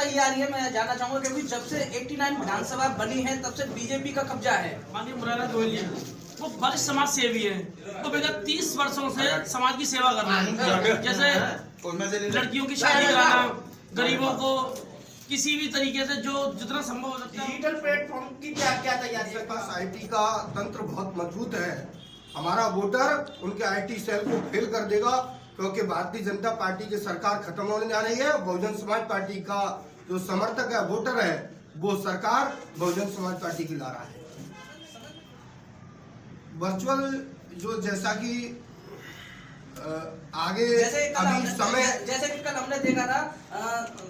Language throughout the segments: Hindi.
तैयारी है, मैं जानना चाहूंगा, क्योंकि जब से 89 विधानसभा बनी है तब से बीजेपी का कब्जा है। माननीय मुरारी गोयल जी वो वरिष्ठ समाज सेवी है, वो विगत 30 वर्षों से समाज की सेवा कर रहे हैं। जैसे लड़कियों की शादी कराना, गरीबों को किसी भी तरीके से जो जितना संभव हो सकता है। डिजिटल प्लेटफॉर्म की क्या क्या तैयारी है? पास आईटी का तंत्र बहुत मजबूत है। हमारा वोटर उनके आईटी सेल को फेल कर देगा, क्योंकि भारतीय जनता पार्टी की सरकार खत्म होने जा रही है। बहुजन समाज पार्टी का जो समर्थक है, वोटर है, वो सरकार बहुजन समाज पार्टी की ला रहा है। वर्चुअल जो जैसा कि आगे अभी समय, जैसे कि कल हमने देखा था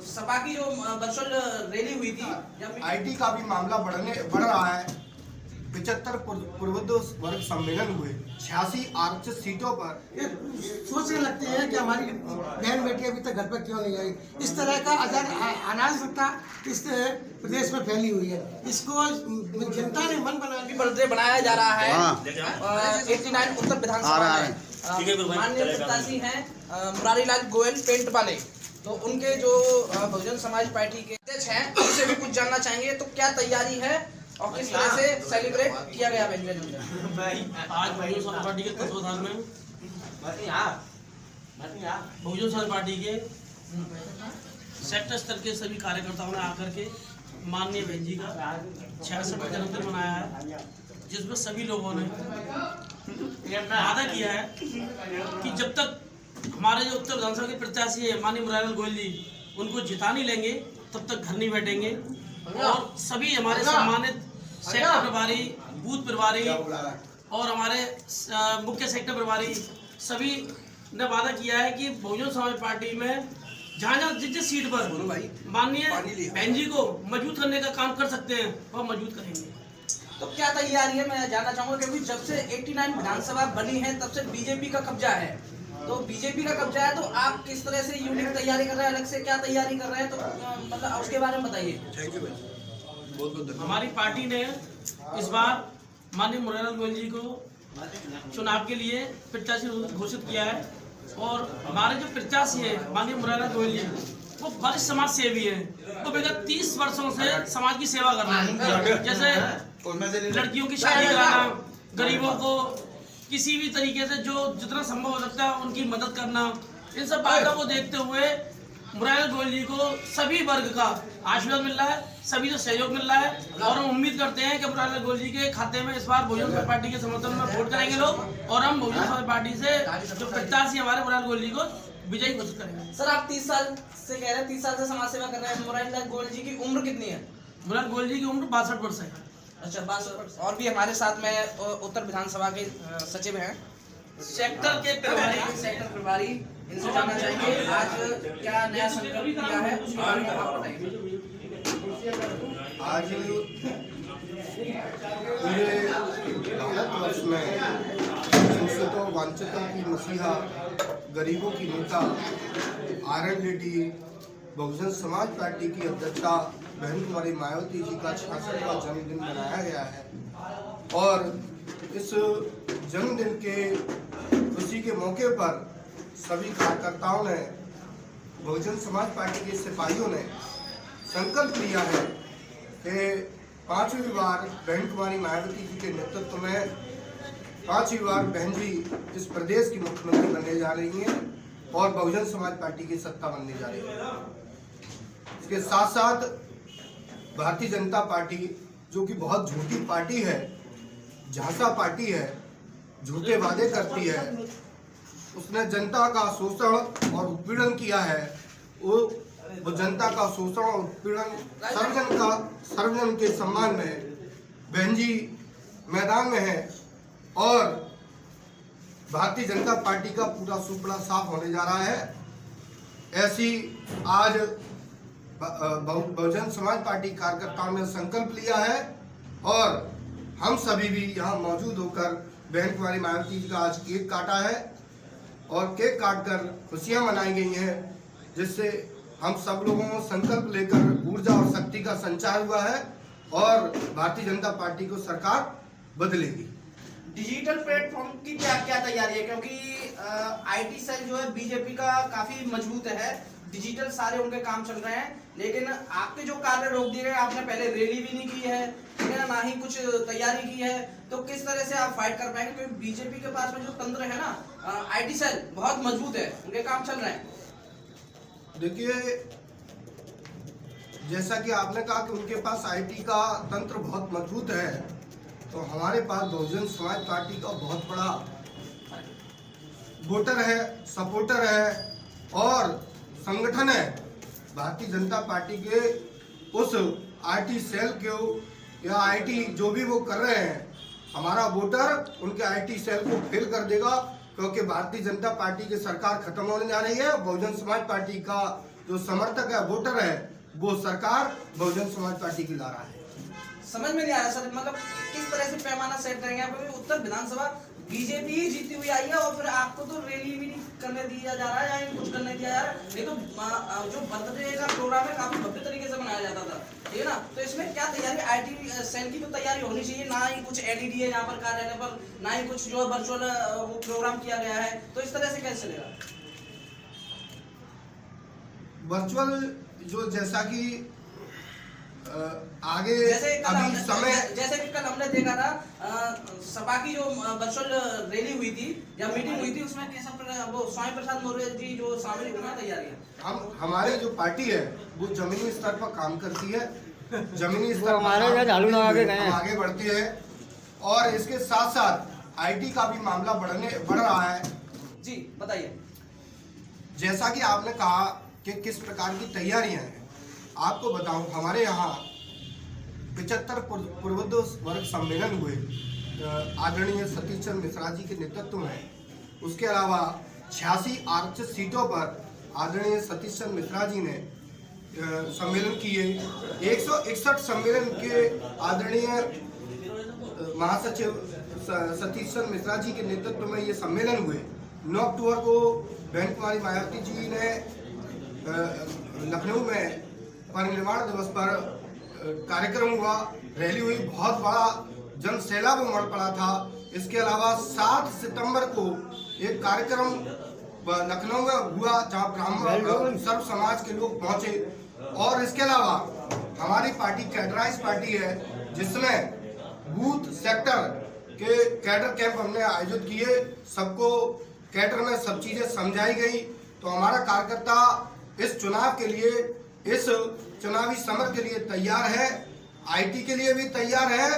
सपा की जो वर्चुअल रैली हुई थी, आईटी का भी मामला बढ़ रहा है। 75 पूर्वोत्तर वर्ग सम्मेलन हुए, 86 आरक्षित सीटों पर। सोचने लगते हैं कि हमारी बहन बेटी अभी तक घर पर क्यों नहीं आई। इस तरह का अराजकता इस प्रदेश में फैली हुई है। इसको जनता ने मन बनाया जा रहा है। 89 उत्तर विधानसभा में माननीय प्रत्याशी हैं मुरारी लाल गोयल पेंट वाले, तो उनके जो बहुजन समाज पार्टी के अध्यक्ष हैं उनसे भी कुछ जानना चाहेंगे। तो क्या तैयारी है और किस तरह से सेलिब्रेट किया गया आज बहुजन समाज पार्टी के तत्वाधान में बहुजन समाज पार्टी के सेक्टर स्तर के सभी कार्यकर्ताओं ने आकर के माननीय बहन जी का 66वां जन्मदिन मनाया है, जिसमें सभी लोगों ने वादा किया है कि जब तक हमारे जो उत्तर विधानसभा के प्रत्याशी है माननीय मुरारी लाल गोयल जी उनको जिता नहीं लेंगे तब तक घर नहीं बैठेंगे। और सभी हमारे सम्मानित सेक्टर प्रभारी, बूथ प्रभारी और हमारे मुख्य सेक्टर प्रभारी सभी ने वादा किया है कि बहुजन समाज पार्टी में जहाँ जिस सीट पर माननीय बहन जी को मजबूत करने का काम कर सकते हैं वह मजबूत करेंगे। तो क्या तैयारी है, मैं जानना चाहूंगा, क्योंकि जब से 89 विधानसभा बनी है तब से बीजेपी का कब्जा है। तो बीजेपी का कब्जा है, तो आप किस तरह से यूनिक तैयारी कर रहे हैं, अलग से क्या तैयारी कर रहे हैं, तो मतलब उसके बारे में बताइए। थैंक यू भाई। हमारी पार्टी ने इस बार माननीय मुरारी लाल गोयल जी को चुनाव के लिए प्रत्याशी घोषित किया है। और हमारे जो प्रत्याशी है माननीय मुरारी लाल गोयल जी वो वरिष्ठ समाज सेवी है, वो विगत 30 वर्षों से समाज की सेवा कर रहे हैं। जैसे लड़कियों की शादी कराना, गरीबों को किसी भी तरीके से जो जितना संभव हो सकता है उनकी मदद करना, इन सब बातों को देखते हुए मुरारी लाल गोयल जी को सभी वर्ग का आशीर्वाद मिल रहा है, सभी को सहयोग मिल रहा है। और हम उम्मीद करते हैं कि मुरारी लाल गोयल जी के खाते में इस बार बहुजन समाज पार्टी के समर्थन में वोट करेंगे लोग, और हम बहुजन समाज पार्टी से जो प्रत्याशी हमारे मुरारी लाल गोयल जी को विजयी घोषित करेंगे। सर, आप 30 साल से कह रहे हैं, 30 साल से समाज सेवा कर रहे हैं। मुरारी लाल गोयल जी की उम्र कितनी है? मुरारी लाल गोयल जी की उम्र 62 वर्ष है। अच्छा, 62। और भी हमारे साथ में उत्तर विधानसभा के सचिव हैं, सेक्टर प्रभारी, इनसे जानना चाहेंगे आज क्या नया संकल्प किया है उसके बारे में आप बताइए। आज पूरे भारतवर्ष में शोषितों वंचितों की मसीहा, गरीबों की नेता आरएलडी बहुजन समाज पार्टी की अध्यक्षा बहन कुमारी मायावती जी का 66वां जन्मदिन मनाया गया है। और इस जन्मदिन के खुशी के मौके पर सभी कार्यकर्ताओं ने, बहुजन समाज पार्टी के सिपाहियों ने संकल्प लिया है कि 5वीं बार बहन कुमारी मायावती जी के नेतृत्व में 5वीं बार बहन जी इस प्रदेश की मुख्यमंत्री बनने जा रही हैं और बहुजन समाज पार्टी की सत्ता बनने जा रही है। इसके साथ साथ भारतीय जनता पार्टी, जो कि बहुत झूठी पार्टी है, झांसा पार्टी है, झूठे वादे करती है, उसने जनता का शोषण और उत्पीड़न किया है। वो जनता का शोषण और उत्पीड़न सर्वजन के सम्मान में बहन जी मैदान में है। और भारतीय जनता पार्टी का पूरा सुपड़ा साफ होने जा रहा है। ऐसी आज बहुजन समाज पार्टी कार्यकर्ताओं ने संकल्प लिया है और हम सभी भी यहाँ मौजूद होकर बहन कुमारी मायावती जी का आज केक काटा है और केक काटकर खुशियाँ मनाई गई हैं, जिससे हम सब लोगों को संकल्प लेकर ऊर्जा और शक्ति का संचार हुआ है और भारतीय जनता पार्टी को सरकार बदलेगी। डिजिटल प्लेटफॉर्म की क्या क्या तैयारी है, क्योंकि आईटी सेल जो है बीजेपी का काफी मजबूत है, डिजिटल सारे उनके काम चल रहे हैं, लेकिन आपके जो कार्य रोक दिए गए, आपने पहले रैली भी नहीं की है, ठीक है ना ही कुछ तैयारी की है, तो किस तरह से आप फाइट कर पाएंगे? क्योंकि बीजेपी के पास में जो तंत्र है ना, आईटी सेल बहुत मजबूत है, उनके काम चल रहे हैं। देखिए, जैसा कि आपने कहा कि उनके पास आईटी का तंत्र बहुत मजबूत है, तो हमारे पास बहुजन समाज पार्टी का बहुत बड़ा वोटर है, सपोर्टर है और संगठन है। भारतीय जनता पार्टी के उस आईटी सेल के या आईटी जो भी वो कर रहे हैं, हमारा वोटर उनके आईटी सेल को फेल कर देगा, क्योंकि भारतीय जनता पार्टी की सरकार खत्म होने जा रही है। बहुजन समाज पार्टी का जो समर्थक है, वोटर है, वो सरकार बहुजन समाज पार्टी की ला रहा है। समझ में नहीं आ रहा सर, मतलब किस तरह से पैमाना सेट करेंगे आप? उत्तर विधानसभा बीजेपी ही जीती हुई आई है और फिर आपको तो रैली भी नहीं करने दिया जा रहा है या कुछ करने दिया जा रहा है। नहीं तो जो बर्थडे का प्रोग्राम है काफी भव्य तरीके से मनाया जाता था, ठीक है ना? तो इसमें क्या तैयारी, आईटी सेल की तो तैयारी होनी चाहिए, ना ही कुछ एलईडी है यहाँ पर कार्यालय पर, ना ही कुछ जो वर्चुअल वो प्रोग्राम किया गया है, तो इस तरह से कैसे चलेगा? वर्चुअल जो जैसा कि आगे जैसे अभी समय, जैसे कि कल हमने देखा था सपा की जो वर्चुअल रैली हुई थी या मीटिंग हुई थी, उसमें वो स्वामी प्रसाद मौर्य जी जो शामिल हुए, तैयारी हमारे जो पार्टी है वो जमीनी स्तर पर काम करती है, जमीनी स्तर पर आगे बढ़ती है और इसके साथ साथ आईटी का भी मामला बढ़ रहा है। जी बताइए। जैसा कि आपने कहा कि किस प्रकार की तैयारियां हैं, आपको बताऊं, हमारे यहाँ 75 पूर्वोत्तर वर्ग सम्मेलन हुए आदरणीय सतीश चंद्र मिश्रा जी के नेतृत्व में। उसके अलावा 86 आरक्षित सीटों पर आदरणीय सतीश चंद्र मिश्रा जी ने सम्मेलन किए। 161 सम्मेलन के आदरणीय महासचिव सतीश चंद्र मिश्रा जी के नेतृत्व में ये सम्मेलन हुए। 9 अक्टूबर को बहन कुमारी मायावती जी ने लखनऊ में परिनिर्वाण दिवस पर कार्यक्रम हुआ, रैली हुई, बहुत बड़ा जन सैलाब उमड़ पड़ा था। इसके अलावा 7 सितंबर को एक कार्यक्रम लखनऊ में हुआ जहां ब्राह्मण सर्व समाज के लोग पहुंचे। और इसके अलावा हमारी पार्टी कैडराइज पार्टी है, जिसमें बूथ सेक्टर के कैडर कैंप हमने आयोजित किए, सबको कैडर में सब चीजें समझाई गई। तो हमारा कार्यकर्ता इस चुनाव के लिए, इस चुनावी समर के लिए तैयार है, आईटी के लिए भी तैयार है,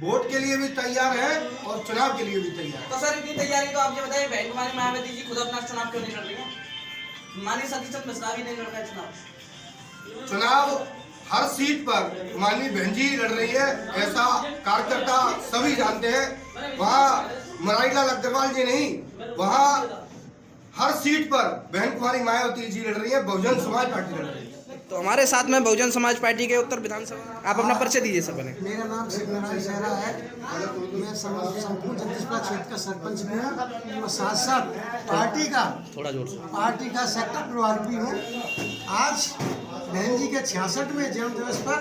वोट के लिए भी तैयार है और चुनाव के लिए भी तैयार है। तो सर इतनी तैयारी तो आप ये बताइए, बहन कुमारी मायावती जी खुद अपना चुनाव क्यों नहीं लड़ रही है? माननीय सतीश चंद्र मिश्रा भी नहीं लड़ रहा है चुनाव हर सीट पर माननीय बहन जी लड़ रही है, ऐसा कार्यकर्ता सभी जानते हैं। वहाँ मुरारीलाल अग्रवाल जी नहीं, वहाँ हर सीट पर बहन कुमारी मायावती जी लड़ रही है, बहुजन समाज पार्टी लड़ रही है। तो हमारे साथ में बहुजन समाज पार्टी के उत्तर विधानसभा, आप अपना परिचय दीजिए सब पहले। मेरा नाम शिवनारायण सहरा है, मैं संपूर्ण जगदीशपुरा क्षेत्र का सरपंच भी हूँ और साथ साथ पार्टी का सेक्टर प्रभारी भी हूँ। आज बहन जी के 66वें जन्म दिवस पर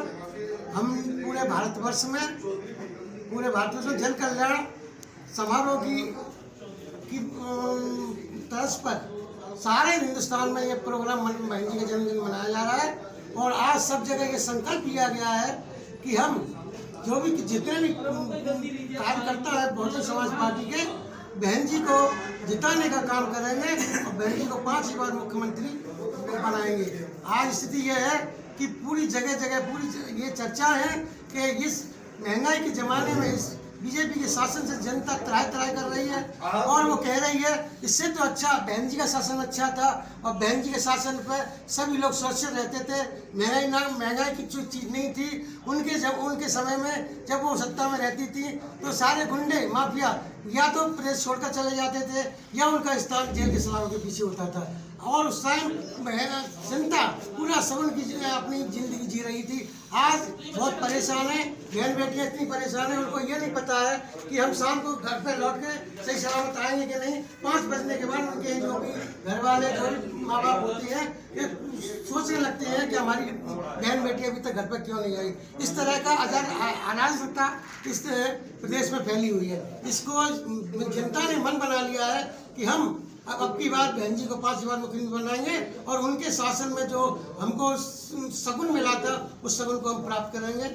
हम पूरे भारतवर्ष में जन कल्याण समारोह की तर्ज पर सारे हिंदुस्तान में ये प्रोग्राम बहन जी का जन्मदिन मनाया जा रहा है। और आज सब जगह ये संकल्प लिया गया है कि हम जो भी जितने भी कार्यकर्ता है बहुजन समाज पार्टी के, बहन जी को जिताने का काम करेंगे और बहन जी को 5 बार मुख्यमंत्री बनाएंगे। आज स्थिति ये है कि पूरी जगह पूरी ये चर्चा है कि इस महंगाई के ज़माने में इस बीजेपी के शासन से जनता त्राही कर रही है और वो कह रही है इससे तो अच्छा बहन जी का शासन अच्छा था। और बहन जी के शासन पर सभी लोग सुरक्षित रहते थे, महंगाई की चीज़ नहीं थी। उनके समय में जब वो सत्ता में रहती थी तो सारे गुंडे माफिया या तो प्रेस छोड़कर चले जाते थे या उनका स्थान जेल के सलाखों के पीछे होता था। और उस टाइम जनता पूरा सवन की अपनी जिंदगी जी रही थी। आज बहुत परेशान है, बहन बेटियाँ इतनी परेशान है, उनको ये नहीं पता है कि हम शाम को घर पर लौट के सही सलामत आएंगे कि नहीं। 5 बजने के बाद उनके जो भी घर वाले जो माँ बाप होते हैं ये सोचने लगते हैं कि हमारी बहन बेटी अभी तक घर पर क्यों नहीं आई। इस तरह का अराजकता इस प्रदेश में फैली हुई है। इसको जनता ने मन बना लिया है कि हम अब की बार बहन जी को 5 बार मुख्यमंत्री बनाएंगे और उनके शासन में जो हमको शगुन मिला था उस शगुन को हम प्राप्त करेंगे।